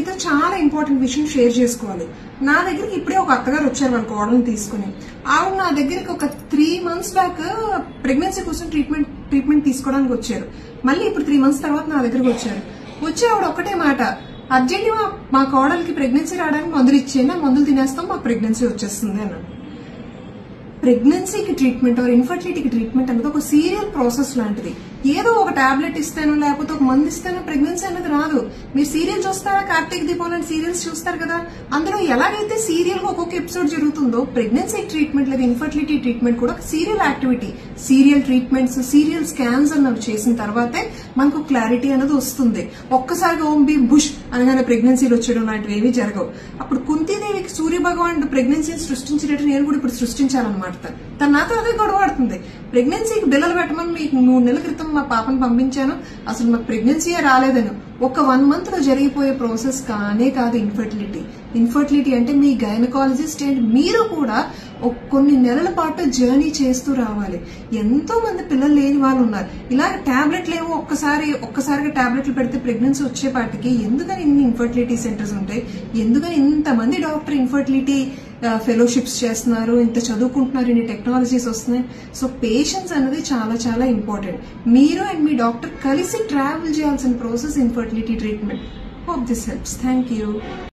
మీతో చాలా ఇంపార్టెంట్ విషయం షేర్ చేసుకోవాలి. నా దగ్గరికి ఇప్పుడే ఒక అత్తగారు వచ్చారు వాళ్ళ కోడల్ని తీసుకుని. ఆవిడ నా దగ్గరికి ఒక 3 months బ్యాక్ ప్రెగ్నెన్సీ కోసం ట్రీట్మెంట్ తీసుకోవడానికి వచ్చారు. మళ్ళీ ఇప్పుడు 3 months తర్వాత నా దగ్గరకు వచ్చారు. వచ్చి ఆవిడ ఒకటే మాట, అర్జెంట్ మా కోడలికి ప్రెగ్నెన్సీ రావడానికి మందులు ఇచ్చేయండి, ఆ మందులు తినేస్తాం, మాకు ప్రెగ్నెన్సీ వచ్చేస్తుంది అన్నాడు. ప్రెగ్నెన్సీకి ట్రీట్మెంట్ ఆర్ ఇన్ఫర్టిలిటీకి ట్రీట్మెంట్ అనేది ఒక సీరియల్ ప్రాసెస్ లాంటిది. ఏదో ఒక టాబ్లెట్ ఇస్తానో లేకపోతే ఒక మందు ఇస్తానో ప్రెగ్నెన్సీ అనేది రాదు. మీరు సీరియల్ చూస్తారా, కార్తీక్ దీపం లాంటి సీరియల్స్ చూస్తారు కదా, అందులో ఎలాగైతే సీరియల్ గా ఒక్కొక్క ఎపిసోడ్ జరుగుతుందో ప్రెగ్నెన్సీ ట్రీట్మెంట్ లేదా ఇన్ఫర్టిలిటీ ట్రీట్మెంట్ కూడా serial activity. Serial treatments, serial scans అన్నవి చేసిన తర్వాతే మనకు క్లారిటీ అనేది వస్తుంది. ఒక్కసారిగా ఓం బీ బుష్ అనగానే ప్రెగ్నెన్సీలు వచ్చేయడం లాంటివి ఏవి జరగవు. అప్పుడు కుంతీదేవికి సూర్య భగవానుడు ప్రెగ్నెన్సీని సృష్టించినట్టు నేను కూడా ఇప్పుడు సృష్టించాలన్నమాట. తన నాతో అదే గొడవాడుతుంది. ప్రెగ్నెన్సీకి బిల్లలు పెట్టమని మీకు 3 నెలల క్రితం మా పాపను పంపించాను, అసలు మాకు ప్రెగ్నెన్సీయే రాలేదని. ఒక 1 month లో జరిగిపోయే ప్రాసెస్ కానే కాదు ఇన్ఫర్టిలిటీ. ఇన్ఫర్టిలిటీ అంటే మీ గైనకాలజిస్ట్ అండ్ మీరు కూడా కొన్ని నెలల పాటు జర్నీ చేస్తూ రావాలి. ఎంతో మంది పిల్లలు లేని వాళ్ళు ఉన్నారు. ఇలాగ టాబ్లెట్లు ఏమో ఒక్కసారిగా టాబ్లెట్లు పెడితే ప్రెగ్నెన్సీ వచ్చేపాటికి ఎందుకని ఇన్ని ఇన్ఫర్టిలిటీ సెంటర్స్ ఉంటాయి, ఎందుకని ఇంతమంది డాక్టర్ ఇన్ఫర్టిలిటీ ఫెలోషిప్స్ చేస్తున్నారు, ఇంత చదువుకుంటున్నారు, ఇన్ని టెక్నాలజీస్ వస్తున్నాయి. సో పేషెన్స్ అనేది చాలా చాలా ఇంపార్టెంట్. మీరు అండ్ మీ డాక్టర్ కలిసి ట్రావెల్ చేయాల్సిన process infertility treatment. Hope this helps. Thank you.